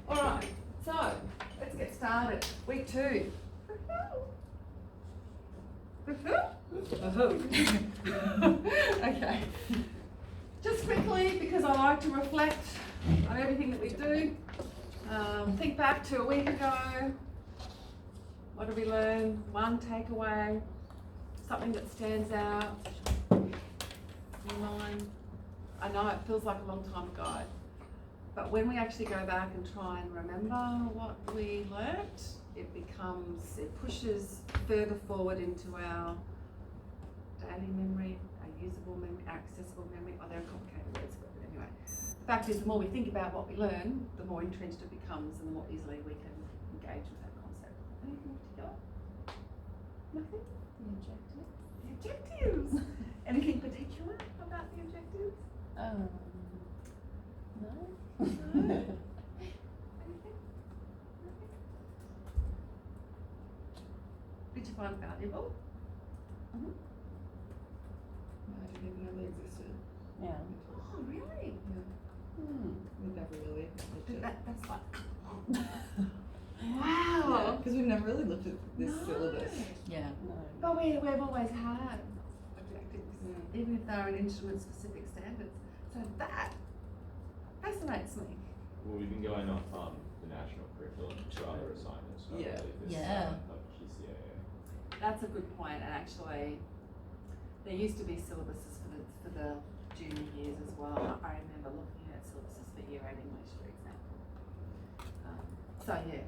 Alright, so let's get started. Week 2. Okay. Just quickly, because I like to reflect on everything that we do. Think back to a week ago. What did we learn? One takeaway, something that stands out in your mind. I know it feels like a long time ago, but when we actually go back and try and remember what we learnt, it pushes further forward into our daily memory, our usable memory, our accessible memory. Oh, they're complicated words, but anyway. The fact is, the more we think about what we learn, the more entrenched it becomes and the more easily we can engage with that concept. Anything particular? Nothing? The objectives. The objectives! Anything particular about the objectives? No. No? Anything? Nothing? Did you find it valuable? Mm-hmm. No, I didn't even know they existed. Yeah. Oh, really? We've never really looked at That's like, wow! because we've never really looked at this syllabus. Yeah. No. But we've always had objectives, even if they're in instrument-specific standards. So that fascinates me. Well, we've been going off the national curriculum to other assignments, not Yeah. really this Yeah. of GCAA. That's a good point, and actually, there used to be syllabuses for the junior years as well. I remember looking at syllabuses for Year 8 English, for example. So yeah.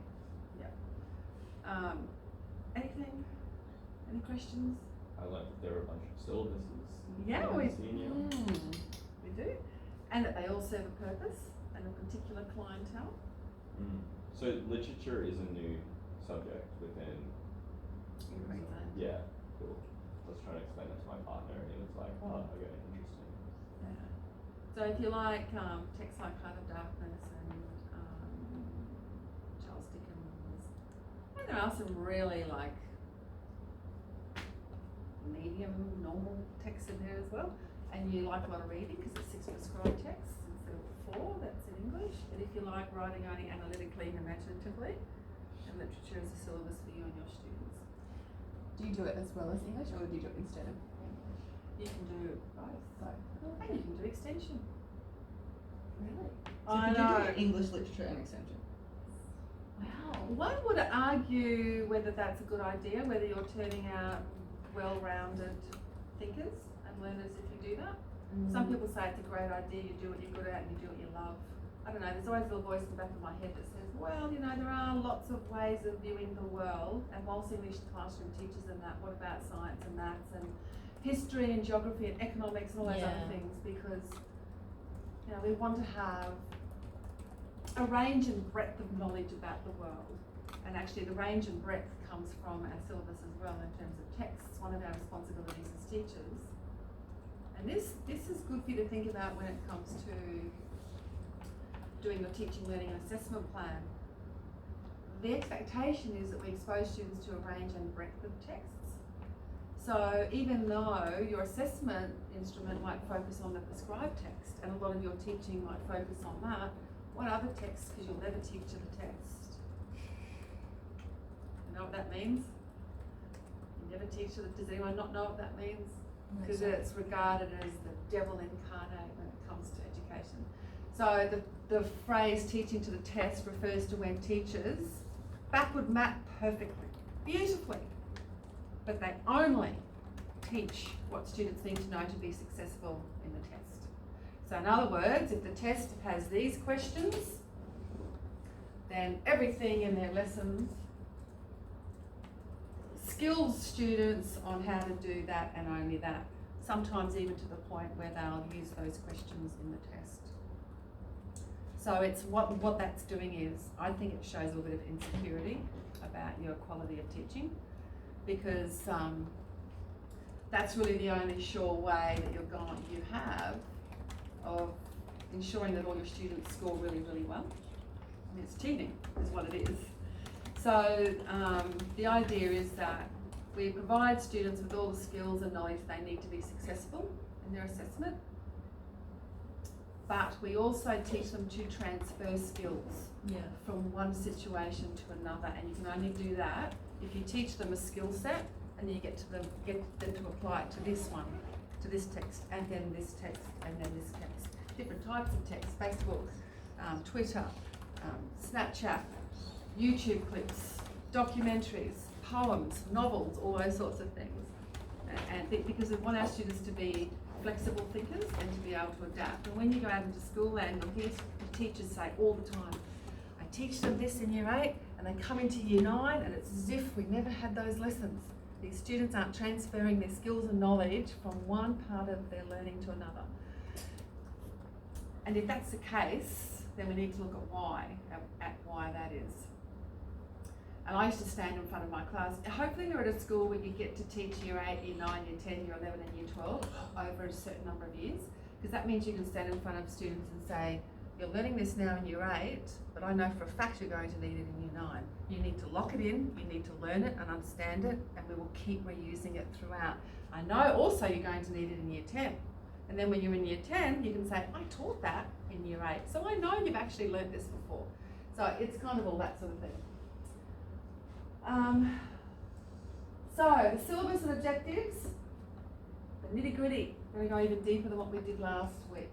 Anything? Any questions? I learned that there are a bunch of syllabuses. Yeah, in we senior. we do, and that they all serve a purpose and a particular clientele. So literature is a new subject within. In Queensland. Yeah, cool. I was trying to explain that to my partner, and he was like, "Oh, okay, interesting." Yeah. So if you like texts like Heart of Darkness and Charles Dickens, and there are some really like medium, normal texts in there as well. And you like a lot of reading because it's 6 prescribed texts instead of 4 that's in English. And if you like writing only analytically and imaginatively, then literature is a syllabus for you and your students. Do you do it as well as English, or do you do it instead of English? You can do both. And you can do extension. Really? So could you do English literature and extension? Wow. One would argue whether that's a good idea, whether you're turning out well-rounded thinkers and learners if you do that. Some people say it's a great idea, you do what you're good at and you do what you love. I don't know, there's always a little voice in the back of my head that says, well, you know, there are lots of ways of viewing the world, and whilst English classroom teaches and that, what about science and maths and history and geography and economics and all those other things, because, you know, we want to have a range and breadth of knowledge about the world. And actually the range and breadth comes from our syllabus as well in terms of texts. One of our responsibilities as teachers. And this is good for you to think about when it comes to doing your teaching, learning and assessment plan. The expectation is that we expose students to a range and breadth of texts. So even though your assessment instrument might focus on the prescribed text and a lot of your teaching might focus on that, what other texts, because you'll never teach to the text. You know what that means? You never teach to the, does anyone not know what that means? Because it's regarded as the devil incarnate when it comes to education. So the phrase teaching to the test refers to when teachers backward map perfectly, beautifully, but they only teach what students need to know to be successful in the test. So in other words, if the test has these questions, then everything in their lessons skills students on how to do that and only that, sometimes even to the point where they'll use those questions in the test. So it's what that's doing is, I think it shows a little bit of insecurity about your quality of teaching, because that's really the only sure way that you have of ensuring that all your students score really, really well. I mean, it's cheating is what it is. So the idea is that we provide students with all the skills and knowledge they need to be successful in their assessment. but we also teach them to transfer skills Yeah. from one situation to another, and you can only do that if you teach them a skill set and then you get them to apply it to this one, to this text, and then this text, and then this text. Different types of text: Facebook, Twitter, Snapchat, YouTube clips, documentaries, poems, novels, all those sorts of things. Because we want our students to be flexible thinkers and to be able to adapt. And when you go out into school land, you'll hear the teachers say all the time, I teach them this in year 8 and they come into year 9 and it's as if we never had those lessons. These students aren't transferring their skills and knowledge from one part of their learning to another. And if that's the case, then we need to look at why that is. And I used to stand in front of my class. Hopefully you're at a school where you get to teach year 8, year 9, year 10, year 11 and year 12 over a certain number of years. Because that means you can stand in front of students and say, you're learning this now in year 8, but I know for a fact you're going to need it in year 9. You need to lock it in, you need to learn it and understand it, and we will keep reusing it throughout. I know also you're going to need it in year 10. And then when you're in year 10, you can say, I taught that in year 8. So I know you've actually learnt this before. So it's kind of all that sort of thing. So the syllabus and objectives, the nitty gritty. We're going to go even deeper than what we did last week.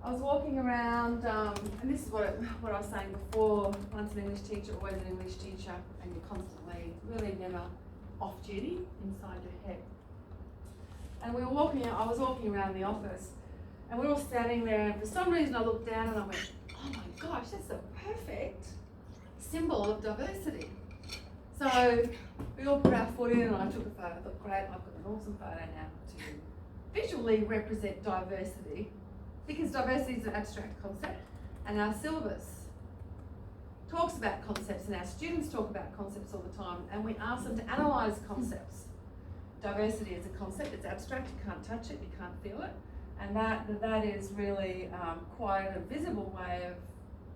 I was walking around, and this is what I was saying before. Once an English teacher, always an English teacher, and you're constantly, really never off duty inside your head. And we were I was walking around the office, and we were all standing there, and for some reason I looked down and I went, oh my gosh, that's a perfect symbol of diversity. So we all put our foot in and I took a photo. I thought, great, I've got an awesome photo now to visually represent diversity, because diversity is an abstract concept and our syllabus talks about concepts and our students talk about concepts all the time, and we ask them to analyse concepts. Diversity is a concept, it's abstract, you can't touch it, you can't feel it, and that is really quite a visible way of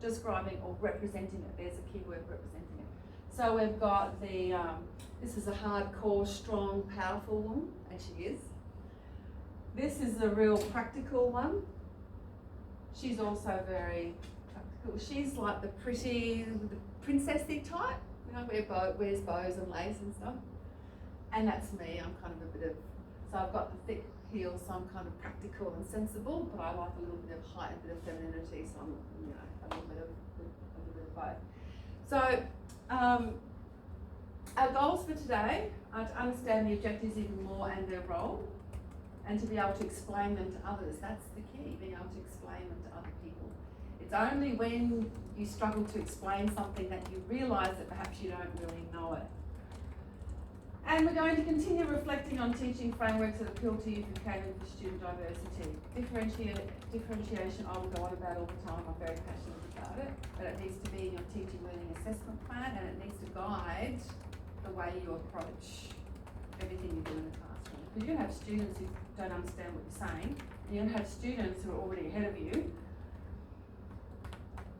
describing or representing it. There's a key word, representing it. So we've got this is a hardcore, strong, powerful woman, and she is. This is a real practical one. She's also very practical. She's like the pretty, the princessy type, you know, wears bows and lace and stuff. And that's me, I'm kind of a bit of, so I've got the thick heels, so I'm kind of practical and sensible, but I like a little bit of height, a bit of femininity, so I'm, you know, a little bit of both. So, our goals for today are to understand the objectives even more and their role, and to be able to explain them to others. That's the key, being able to explain them to other people. It's only when you struggle to explain something that you realise that perhaps you don't really know it. And we're going to continue reflecting on teaching frameworks that appeal to youth and cater for student diversity. Differentiation I will go on about all the time, I'm very passionate about it, but it needs to be in your teaching learning assessment plan, and it needs to guide the way you approach everything you do in the classroom. Because you're going to have students who don't understand what you're saying, and you're going to have students who are already ahead of you.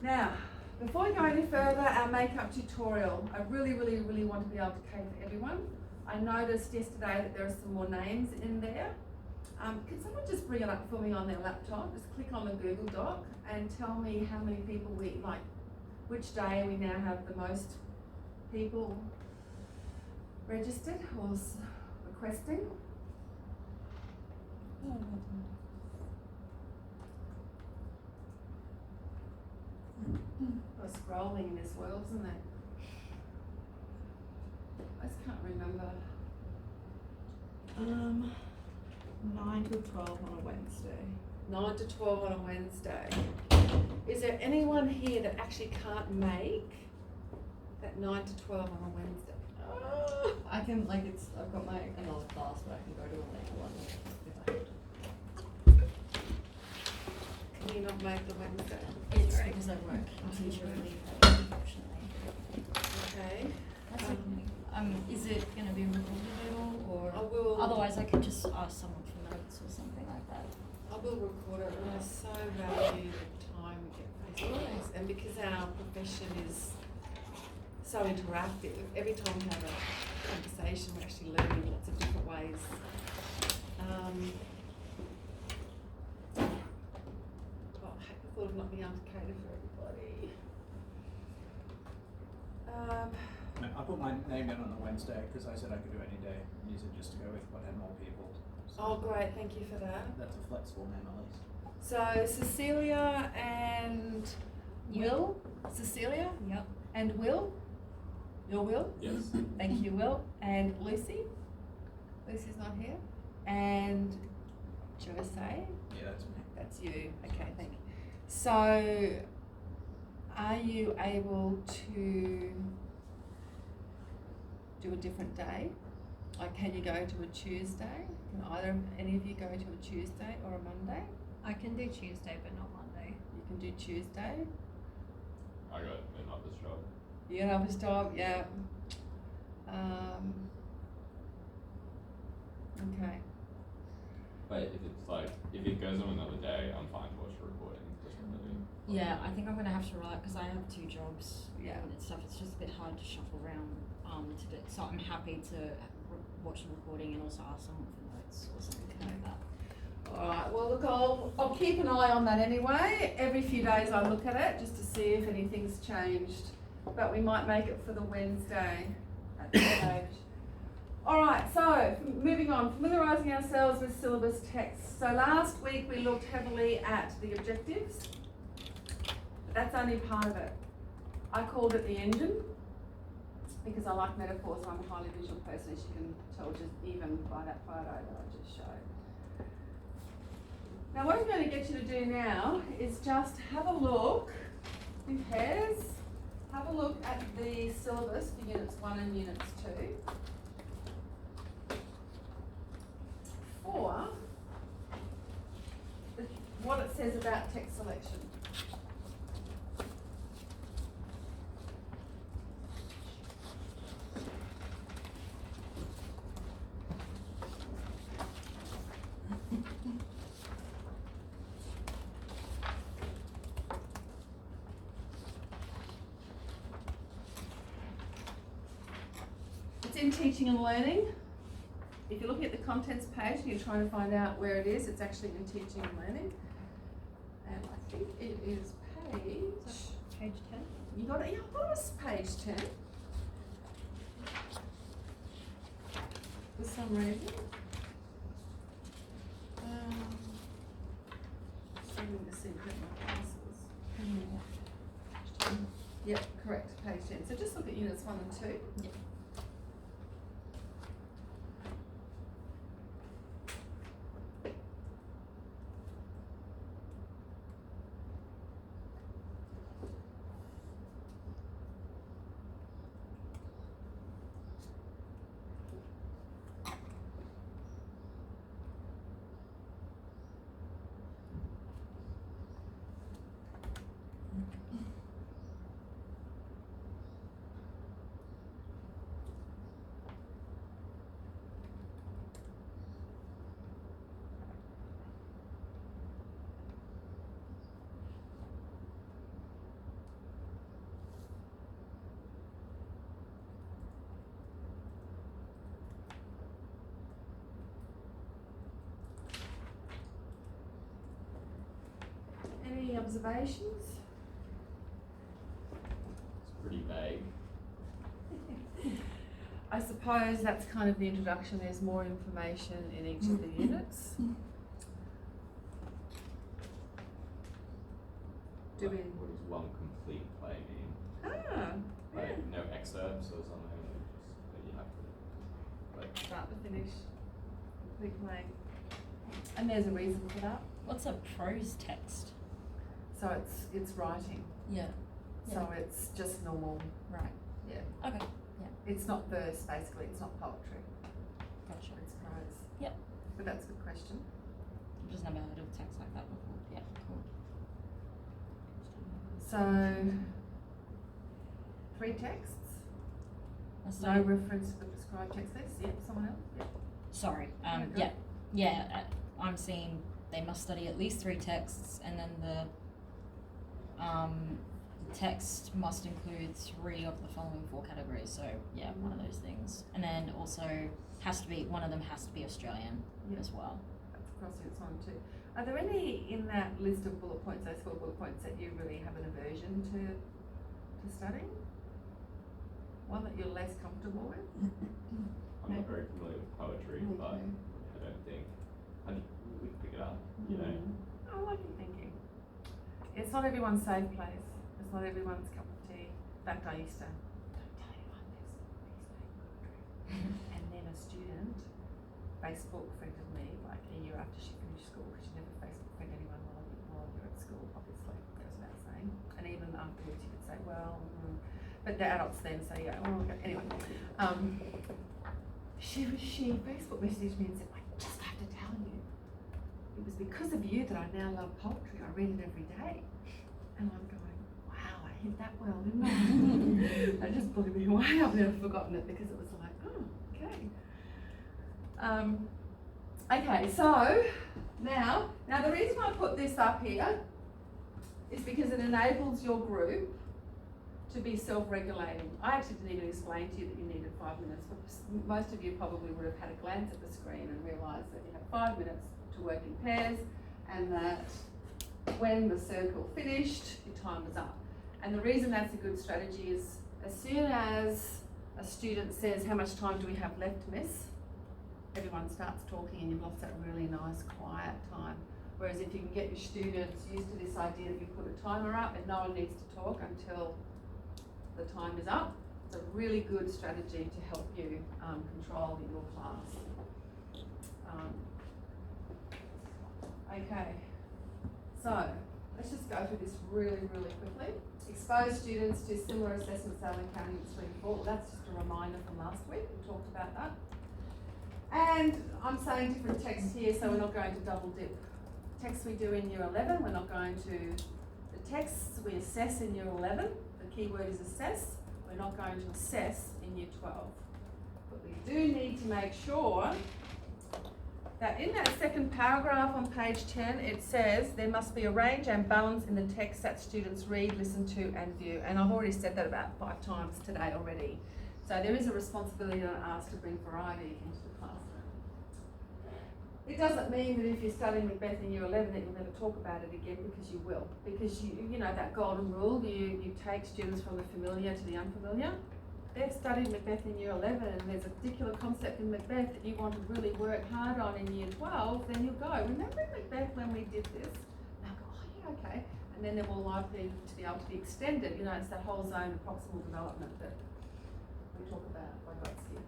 Now, before we go any further, our makeup tutorial. I really want to be able to cater for everyone. I noticed yesterday that there are some more names in there. Can someone just bring it up for me on their laptop? Just click on the Google Doc and tell me how many people which day we now have the most people registered or requesting. We're scrolling in this world, isn't it? I just can't remember. 9 to 12 on a Wednesday. 9 to 12 on a Wednesday. Is there anyone here that actually can't make that 9 to 12 on a Wednesday? Oh. I can, I've got another class, but I can go to a later one if I have to. Can you not make the Wednesday? It's Sorry. because I work in teacher relief, unfortunately. Okay. That's okay. Is it going to be recorded at all, or I will. otherwise I could just ask someone for notes or something like that. I will record it, and I so value the time we get face to face, and because our profession is so interactive, every time we have a conversation, we're actually learning lots of different ways. able to cater for everybody. No, I put my name down on the Wednesday because I said I could do any day. Use it just to go with what had more people. So Oh, great, thank you for that. that's a flexible name at least. So Cecilia and Will? Cecilia Yep. and Will? Your Will? Yes. Thank you, Will. And Lucy? Lucy's not here. And Jose? Yeah, that's me. That's you. Okay, thank you. So, are you able to do a different day? Like, can you go to a Tuesday? Can any of you go to a Tuesday or a Monday? I can do Tuesday, but not Monday. You can do Tuesday. I got an office job. You can have a job, yeah. Okay. But if it's like, if it goes on another day, I'm fine to watch the recording. Doesn't really. Yeah, I think I'm gonna have to write because I have 2 jobs. Yeah. And stuff. It's just a bit hard to shuffle around to do. So I'm happy to watch the recording and also ask someone for notes or something like that. Alright, well look, I'll keep an eye on that anyway. Every few days I look at it just to see if anything's changed. But we might make it for the Wednesday at this stage. Alright, so moving on, familiarising ourselves with syllabus text. So last week we looked heavily at the objectives. But that's only part of it. I called it the engine because I like metaphors and I'm a highly visual person, as you can tell just even by that photo that I just showed. Now what I'm going to get you to do now is just have a look in pairs, have a look at the syllabus for Units 1 and Units 2 for what it says about text selection. It's in teaching and learning. If you're looking at the contents page and you're trying to find out where it is, it's actually in teaching and learning. And I think it is Page 10. you got it, yeah, I thought it was page 10. For some reason. Struggling to see where my glasses. Yep, correct, page 10. So just look at units 1 and 2. Yep. Any observations? It's pretty vague. I suppose that's kind of the introduction. There's more information in each of the units. Do we? What does one complete play mean? Ah, Like yeah. no excerpts or something, or just that you have to like. Start to finish, complete playing. And there's a reason for that. What's a prose text? So it's writing. Yeah. So it's just normal. Right. Yeah. Okay. It's not verse basically. It's not poetry. Gotcha. It's prose. Yep. But that's a good question. I've just never heard of text like that before. Yeah. Cool. So 3 texts. Let's No do- reference to the prescribed text list. Yep. Someone else. Yep. Sorry. Yeah, go. Yeah. I'm seeing they must study at least 3 texts, and then the text must include 3 of the following 4 categories. So yeah, one of those things, and then also one of them has to be Australian Yeah. as well. That's across units 1 and 2. Are there any in that list of bullet points, those 4 bullet points, that you really have an aversion to studying? One that you're less comfortable with? I'm not very familiar with poetry, but I don't think we can pick it up, you know. I like your thinking. It's not everyone's safe place. It's not everyone's cup of tea. In fact, I used to, don't tell anyone this, and then a student Facebook friended me like a year after she finished school, because you never Facebook friend anyone while you're at school, obviously, goes without saying. And even afterwards you could say, well, but the adults then say, yeah, well, okay. Anyway, she Facebook messaged me and said, I just have to tell you, it was because of you that I now love poetry. I read it every day. And I'm going, wow, I hit that well, didn't I? That just blew me away. I've never forgotten it, because it was like, oh, okay. Okay, so now the reason I put this up here is because it enables your group to be self-regulating. I actually didn't even explain to you that you needed 5 minutes. Most of you probably would have had a glance at the screen and realised that you have 5 minutes to work in pairs, and that when the circle finished, your time was up. And the reason that's a good strategy is, as soon as a student says, how much time do we have left, miss? Everyone starts talking and you've lost that really nice quiet time. Whereas if you can get your students used to this idea that you put a timer up and no one needs to talk until the time is up, it's a really good strategy to help you control your class. Okay, so let's just go through this really, really quickly. Expose students to similar assessment style encountering between 4. Well, that's just a reminder from last week, we talked about that. And I'm saying different texts here, so we're not going to double dip. Texts we do in year 11, we're not going to, the texts we assess in year 11, the key word is assess, we're not going to assess in year 12. But we do need to make sure that in that second paragraph on page 10, it says there must be a range and balance in the text that students read, listen to and view. And I've already said that about 5 times today already. So there is a responsibility on us to bring variety into the classroom. It doesn't mean that if you're studying Macbeth in year 11 that you'll never talk about it again, because you will. Because you know that golden rule, you take students from the familiar to the unfamiliar. They've studied Macbeth in year 11 and there's a particular concept in Macbeth that you want to really work hard on in year 12, then you'll go, remember in Macbeth when we did this? And they'll go, oh yeah, okay. And then they're more likely to be able to be extended. You know, it's that whole zone of proximal development that we talk about by God's here.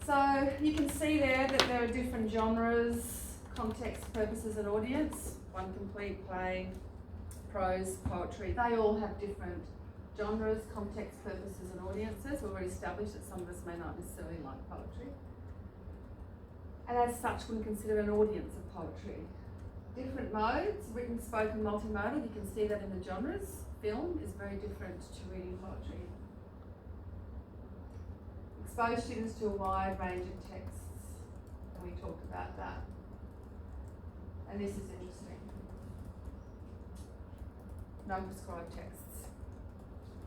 So you can see there that there are different genres, context, purposes and audience. One complete, play, prose, poetry. They all have different genres, context, purposes and audiences. We've already established that some of us may not necessarily like poetry. And as such, we can consider an audience of poetry. Different modes, written, spoken, multimodal. You can see that in the genres. Film is very different to reading poetry. Expose students to a wide range of texts. And we talked about that. And this is interesting. No prescribed texts.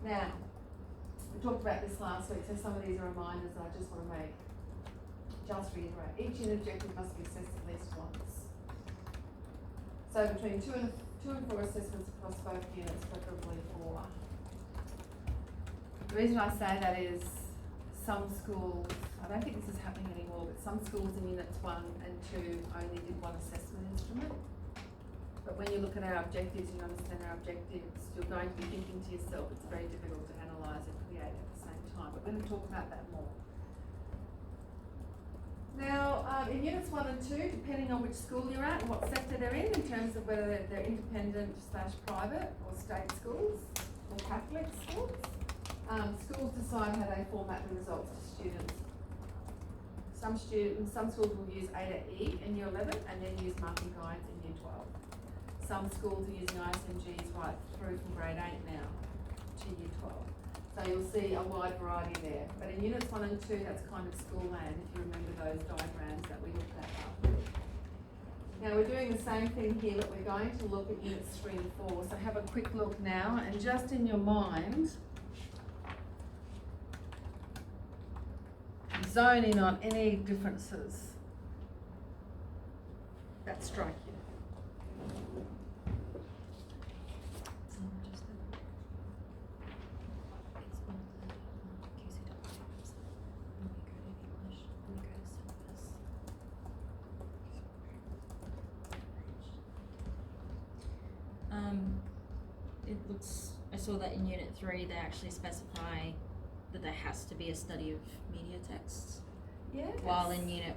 Now, we talked about this last week, so some of these are reminders I just want to make. Just reiterate, each unit objective must be assessed at least once. So between 2 and 4 assessments across both units, preferably 4. The reason I say that is some schools, I don't think this is happening anymore, but some schools in units 1 and 2 only did 1 assessment instrument. But when you look at our objectives, you understand our objectives, you're going to be thinking to yourself, it's very difficult to analyse and create at the same time. But we're going to talk about that more. Now, in units 1 and 2, depending on which school you're at and what sector they're in terms of whether they're independent / private or state schools or Catholic schools, schools decide how they format the results to students. Some schools will use A to E in year 11 and then use marking guides in year 12. Some schools are using ISMGs right through from grade 8 now to year 12. So you'll see a wide variety there. But in units 1 and 2, that's kind of school land, if you remember those diagrams that we looked at last week. Now we're doing the same thing here, but we're going to look at units 3 and 4. So have a quick look now, and just in your mind, zone in on any differences that strike you. it looks, I saw that in Unit 3, they actually specify that there has to be a study of media texts. Yeah. While in Unit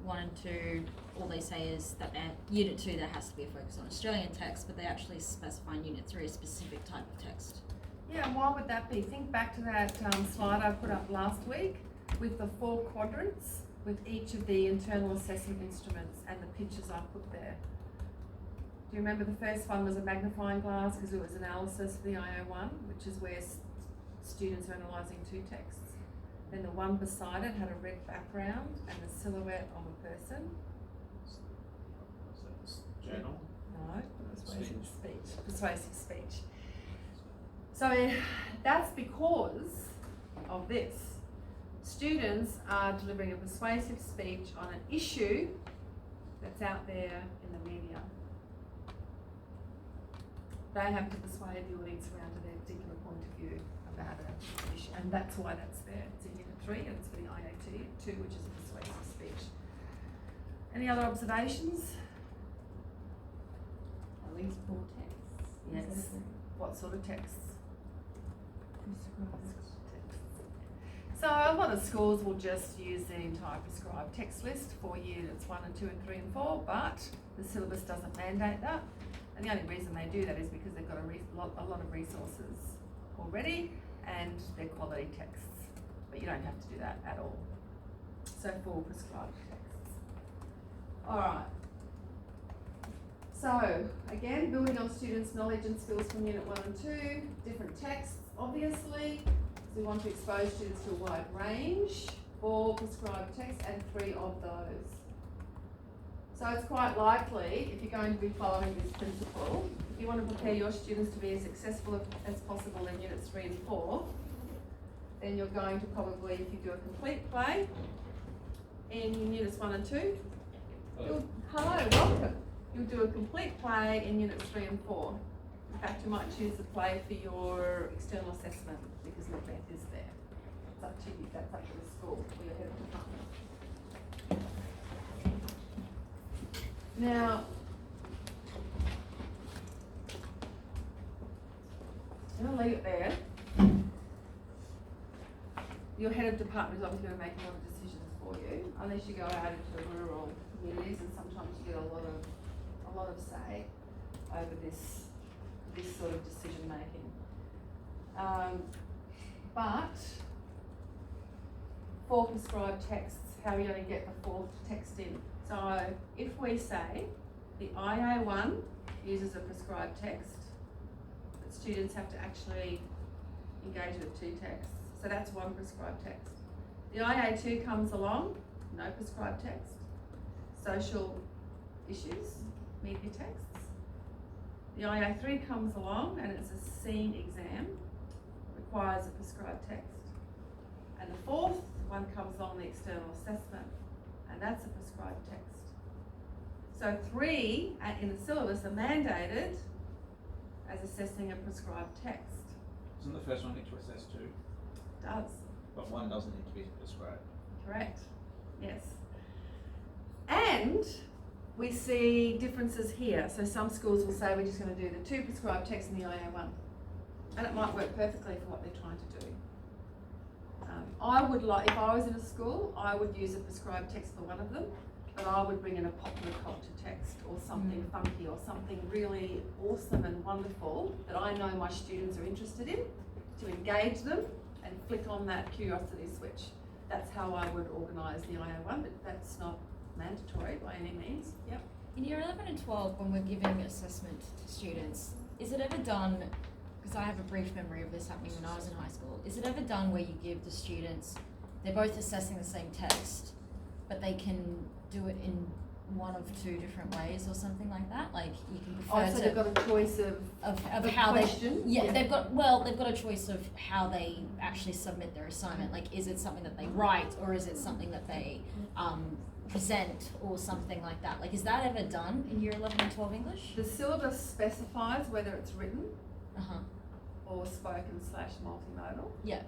1 and 2, all they say is that Unit 2 there has to be a focus on Australian text, but they actually specify in Unit 3 a specific type of text. Yeah, and why would that be? Think back to that slide I put up last week with the 4 quadrants with each of the internal assessment instruments and the pictures I put there. Do you remember the first one was a magnifying glass because it was analysis for the IO1, which is where students are analysing 2 texts. Then the one beside it had a red background and the silhouette of a person. What's that? Journal? No, persuasive speech. Persuasive speech. So that's because of this. Students are delivering a persuasive speech on an issue that's out there in the media. They have to persuade the audience around to their particular point of view about an issue, and that's why that's there. It's in Unit 3 and it's for the IAT2, which is a persuasive speech. Any other observations? At least 4 texts. Yes. What sort of texts? So a lot of schools will just use the entire prescribed text list for units 1 and 2 and 3 and 4, but the syllabus doesn't mandate that. And the only reason they do that is because they've got a lot of resources already and they're quality texts. But you don't have to do that at all. So 4 prescribed texts. Alright. So, again, building on students' knowledge and skills from Unit 1 and 2, different texts, obviously. So we want to expose students to a wide range, 4 prescribed texts and 3 of those. So it's quite likely, if you're going to be following this principle, if you want to prepare your students to be as successful as possible in Units 3 and 4, then you're going to probably, if you do a complete play in Units 1 and 2, hello, welcome. You'll do a complete play in Units 3 and 4. In fact, you might choose the play for your external assessment because Macbeth is there. It's up to you, that's up to the school or your head of department. Now, I'm going to leave it there. Your head of department is obviously going to make a lot of decisions for you, unless you go out into rural communities, and sometimes you get a lot of say over this sort of decision making. But for prescribed texts, how are you going to get the 4th text in? So if we say the IA1 uses a prescribed text, but students have to actually engage with 2 texts. So that's 1 prescribed text. The IA2 comes along, no prescribed text. Social issues, media texts. The IA3 comes along and it's a scene exam, requires a prescribed text. And the 4th one comes along, the external assessment, and that's a prescribed text. So 3 in the syllabus are mandated as assessing a prescribed text. Doesn't the first one need to assess 2? Does. But 1 doesn't need to be prescribed. Correct. Yes. And we see differences here. So some schools will say we're just going to do the 2 prescribed texts in the IA1. And it might work perfectly for what they're trying to do. I would like, if I was in a school, I would use a prescribed text for one of them, but I would bring in a popular culture text or something funky or something really awesome and wonderful that I know my students are interested in, to engage them and flick on that curiosity switch. That's how I would organise the IA1, but that's not mandatory by any means. Yep. In year 11 and 12, when we're giving assessment to students, is it ever done, because I have a brief memory of this happening when I was in high school, is it ever done where you give the students, they're both assessing the same text, but they can do it in 1 of 2 different ways or something like that? Like you can prefer So they've got a choice of how question? they, they've got a choice of how they actually submit their assignment. Like, is it something that they write or is it something that they present or something like that? Like, is that ever done in year 11 and 12 English? The syllabus specifies whether it's written Uh-huh. or spoken / multimodal. Yeah.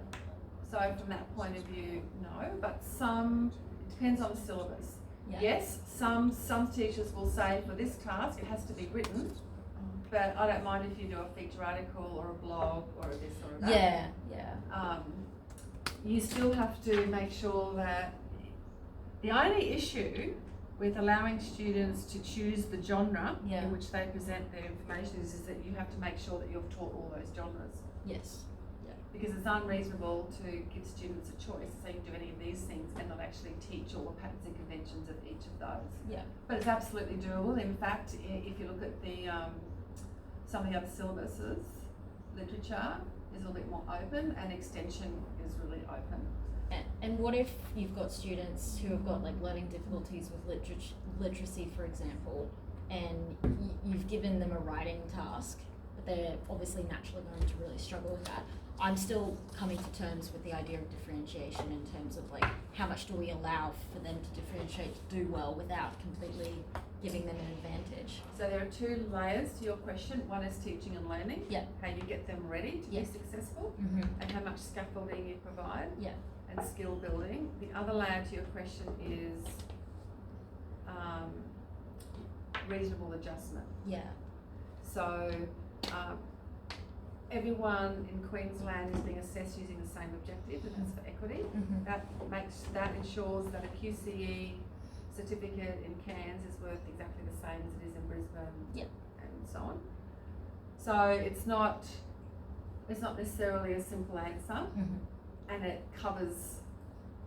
So from that point of view, no, but it depends on the syllabus. Yeah. Yes, some teachers will say for this task it has to be written, but I don't mind if you do a feature article or a blog or a this or a that. Yeah. You still have to make sure that the only issue with allowing students to choose the genre Yeah. in which they present their information is that you have to make sure that you've taught all those genres. Yes. Because it's unreasonable to give students a choice, so you can do any of these things and not actually teach all the patterns and conventions of each of those. Yeah. But it's absolutely doable. In fact, if you look at the some of the other syllabuses, literature is a little bit more open and extension is really open. And what if you've got students who have got like learning difficulties with literacy, for example, and you've given them a writing task, but they're obviously naturally going to really struggle with that. I'm still coming to terms with the idea of differentiation in terms of like how much do we allow for them to differentiate to do well without completely giving them an advantage. So there are two layers to your question. One is teaching and learning. Yeah. How you get them ready to Yeah. be successful, Mm-hmm. and how much scaffolding you provide. Yeah. And skill building. The other layer to your question is reasonable adjustment. Yeah. So everyone in Queensland is being assessed using the same objective, and that's for equity. Mm-hmm. That ensures that a QCE certificate in Cairns is worth exactly the same as it is in Brisbane. Yep. And so on. So it's not necessarily a simple answer. Mm-hmm. And it covers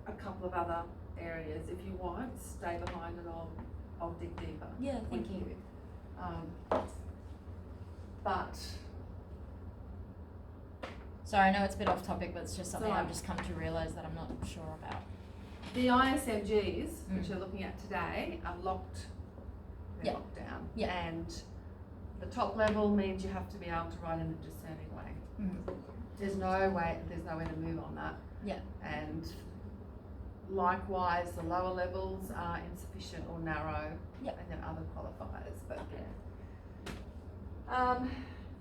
a couple of other areas. If you want, stay behind and I'll dig deeper. Yeah, thank with you. But Sorry, I know it's a bit off topic, but it's just something Sorry. I've just come to realise that I'm not sure about. the ISMGs, which we're looking at today, are locked. They're Yeah. locked down. Yeah. And the top level means you have to be able to write in a discerning way. Mm-hmm. There's no way to move on that. Yeah. And likewise, the lower levels are insufficient or narrow. Yep. And then other qualifiers, but yeah.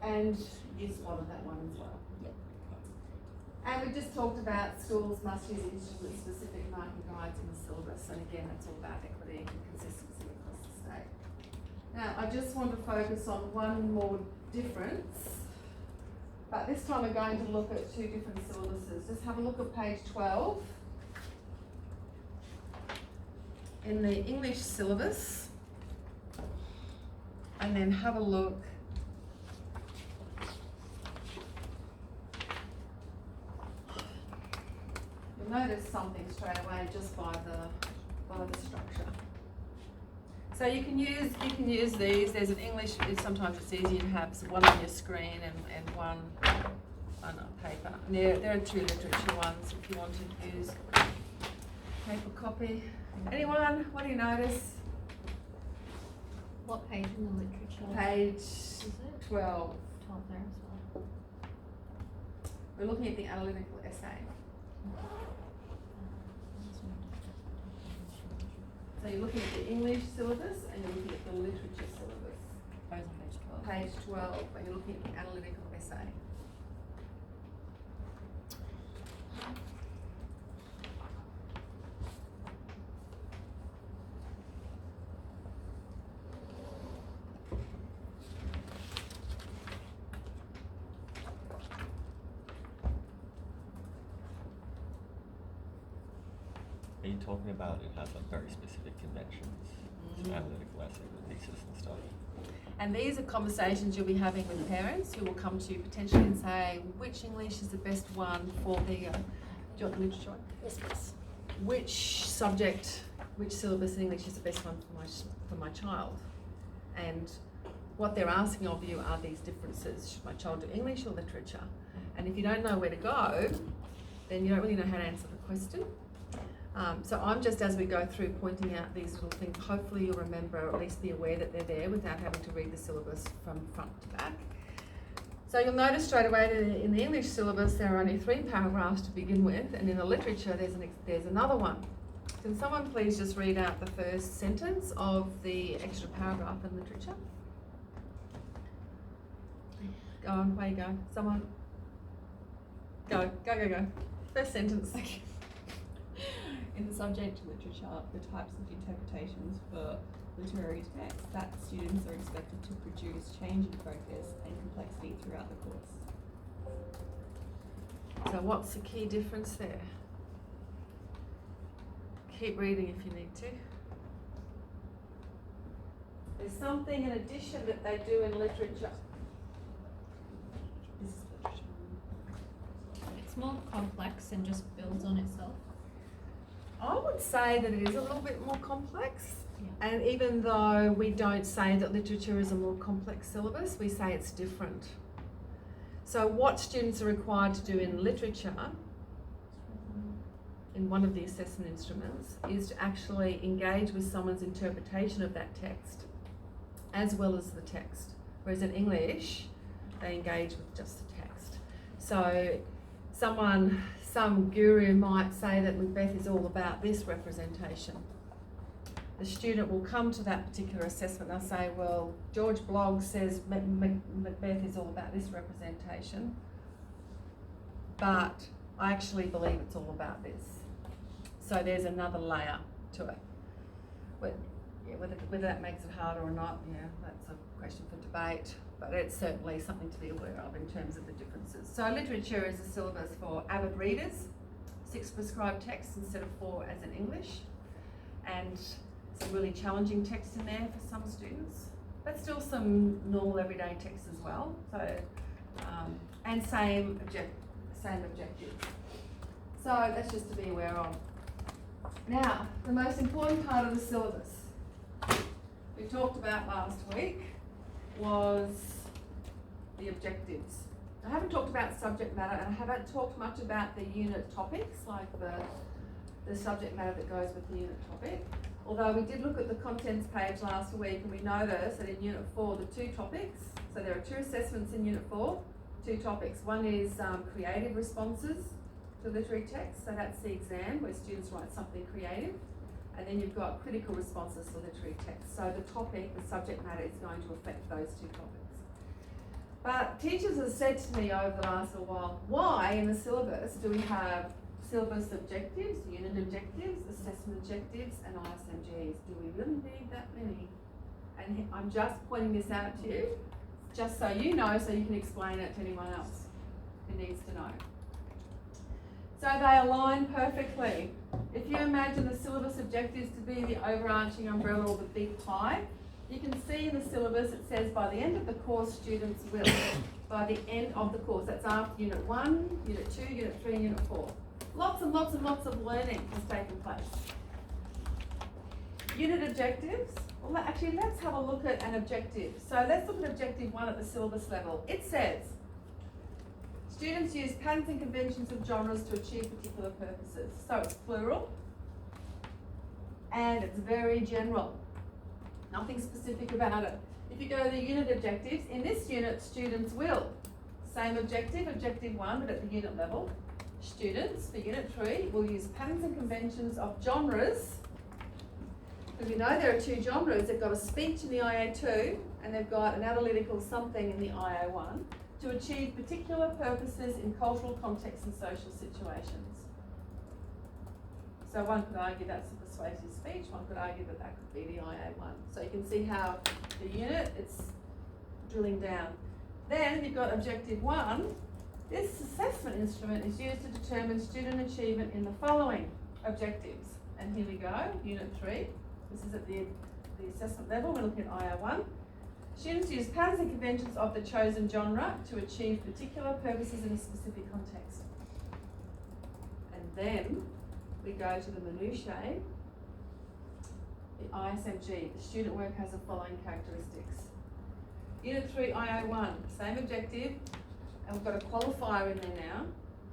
And you spotted that one as well. Yep. And we just talked about schools must use instrument-specific marking guides in the syllabus, and again, that's all about equity and consistency across the state. Now, I just want to focus on one more difference. But this time we're going to look at two different syllabuses. Just have a look at page 12. In the English syllabus, and then have a look you'll notice something straight away just by the structure. So you can use these. There's an English. Sometimes it's easier to have one on your screen and one on a paper. And there are two literature ones if you want to use paper copy. Anyone? What do you notice? What page in the literature? Page Is it? 12. 12 there as well. We're looking at the analytical essay. So you're looking at the English syllabus and you're looking at the literature syllabus. Both on page 12. Page 12, and you're looking at the analytical essay. Are you talking about it has like very specific conventions, analytical essay, the thesis and stuff? And these are conversations you'll be having with parents who will come to you potentially and say, which English is the best one for the, do you want the literature one? Yes, please. Which subject, which syllabus in English is the best one for my child? And what they're asking of you are these differences. Should my child do English or literature? And if you don't know where to go, then you don't really know how to answer the question. So I'm just, as we go through, pointing out these little things. Hopefully you'll remember, or at least be aware that they're there without having to read the syllabus from front to back. So you'll notice straight away that in the English syllabus there are only 3 paragraphs to begin with, and in the literature there's another one. Can someone please just read out the first sentence of the extra paragraph in literature? Go on, away you go. Someone. Go. First sentence. In the subject literature, the types of interpretations for literary text that students are expected to produce change in focus and complexity throughout the course. So what's the key difference there? Keep reading if you need to. There's something in addition that they do in literature. This is literature. It's more complex and just builds on itself. I would say that it is a little bit more complex. Yeah. And even though we don't say that literature is a more complex syllabus, we say it's different. So what students are required to do in literature, in one of the assessment instruments, is to actually engage with someone's interpretation of that text, as well as the text. Whereas in English, they engage with just the text. So some guru might say that Macbeth is all about this representation. The student will come to that particular assessment and they'll say, well, George Blogg says Macbeth is all about this representation, but I actually believe it's all about this. So there's another layer to it. Whether that makes it harder or not, yeah, that's a question for debate, but it's certainly something to be aware of in terms of the differences. So literature is a syllabus for avid readers, 6 prescribed texts instead of 4 as in English, and some really challenging texts in there for some students, but still some normal everyday texts as well. So, and same objectives. So that's just to be aware of. Now, the most important part of the syllabus we talked about last week was the objectives. I haven't talked about subject matter, and I haven't talked much about the unit topics, like the subject matter that goes with the unit topic. Although we did look at the contents page last week and we noticed that in Unit 4, the 2 topics, so there are 2 assessments in Unit 4, 2 topics. One is creative responses to literary text, so that's the exam where students write something creative. And then you've got critical responses to literary text. So the topic, the subject matter, is going to affect those 2 topics. But teachers have said to me over the last little while, why in the syllabus do we have syllabus objectives, unit objectives, assessment objectives, and ISMGs? Do we really need that many? And I'm just pointing this out to you, just so you know, so you can explain it to anyone else who needs to know. So they align perfectly. If you imagine the syllabus objectives to be the overarching umbrella or the big pie, you can see in the syllabus it says by the end of the course students will. By the end of the course, that's after Unit 1, Unit 2, Unit 3 and Unit 4. Lots and lots and lots of learning has taken place. Unit objectives, well actually let's have a look at an objective. So let's look at objective 1 at the syllabus level. It says, students use patterns and conventions of genres to achieve particular purposes. So it's plural and it's very general. Nothing specific about it. If you go to the unit objectives, in this unit students will. Same objective, objective 1, but at the unit level. Students for unit 3 will use patterns and conventions of genres. Because we know there are 2 genres. They've got a speech in the IA2 and they've got an analytical something in the IA1. To achieve particular purposes in cultural contexts and social situations. So one could argue that's a persuasive speech, one could argue that that could be the IA1. So you can see how the unit, it's drilling down. Then you've got objective 1. This assessment instrument is used to determine student achievement in the following objectives. And here we go, unit 3. This is at the assessment level, we're looking at IA1. Students use patterns and conventions of the chosen genre to achieve particular purposes in a specific context. And then we go to the minutiae. The ISMG, the student work has the following characteristics. Unit 3, IA1, same objective, and we've got a qualifier in there now.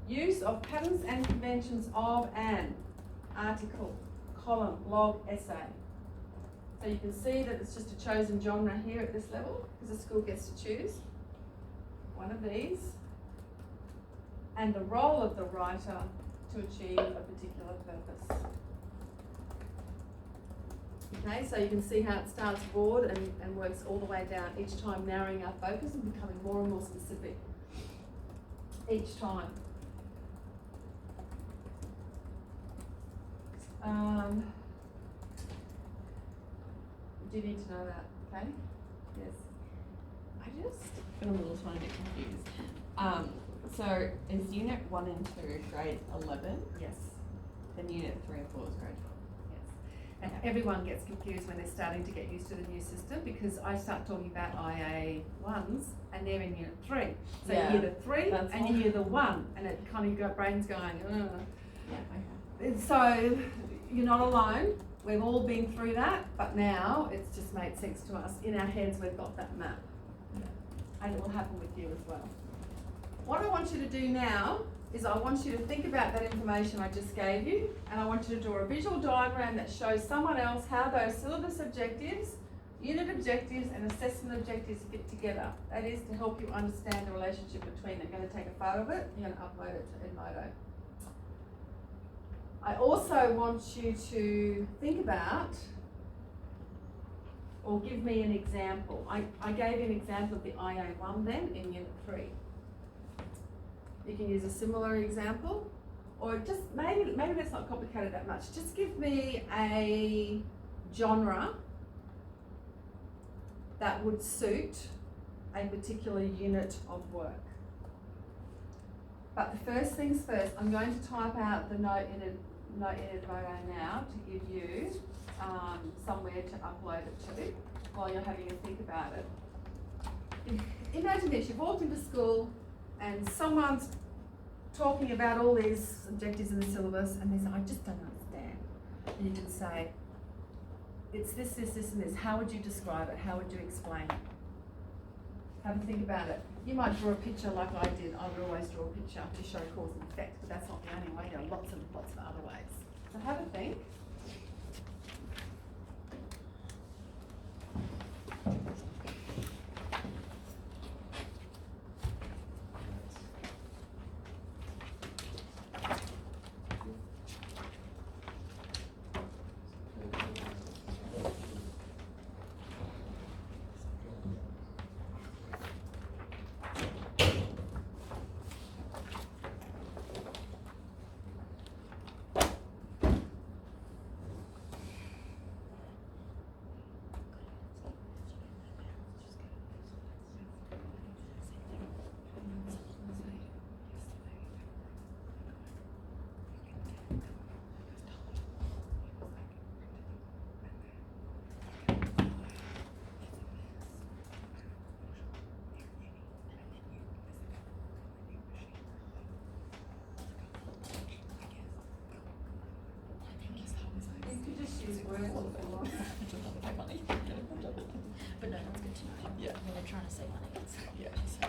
Use of patterns and conventions of an article, column, log, essay. So you can see that it's just a chosen genre here at this level, because the school gets to choose one of these, and the role of the writer to achieve a particular purpose. Okay, so you can see how it starts broad and works all the way down, each time narrowing our focus and becoming more and more specific each time. Do you need to know that, okay? Yes. I just feel a little tiny bit confused. So is unit 1 and 2 grade 11? Yes. Then unit 3 and 4 is grade 12. Yes. And everyone gets confused when they're starting to get used to the new system because I start talking about IA 1s and they're in unit 3. So Yeah, you hear the 3 that's and you hear the 1 and it kind of got brains going, ugh. Yeah, okay. And so you're not alone. We've all been through that, but now it's just made sense to us. In our heads, we've got that map. And it will happen with you as well. What I want you to do now is I want you to think about that information I just gave you, and I want you to draw a visual diagram that shows someone else how those syllabus objectives, unit objectives, and assessment objectives fit together. That is to help you understand the relationship between them. I'm going to take a photo of it, you're going to upload it to Edmodo. I also want you to think about, or give me an example. I gave you an example of the IA1 then in Unit 3. You can use a similar example, or just maybe let's not complicate it that much. Just give me a genre that would suit a particular unit of work. But the first things first, I'm going to type out the note in Edmodo now to give you somewhere to upload it to while you're having a think about it. Imagine this, you've walked into school and someone's talking about all these objectives in the syllabus and they say, I just don't understand. And you can say, it's this, this, this and this. How would you describe it? How would you explain it? Have a think about it. You might draw a picture like I did. I would always draw a picture to show cause and effect, but that's not the only way. There are lots of other ways. So have a think. You could just use words if you want. But no, that's good to know. Yeah. When they're trying to say money, it's. Yeah.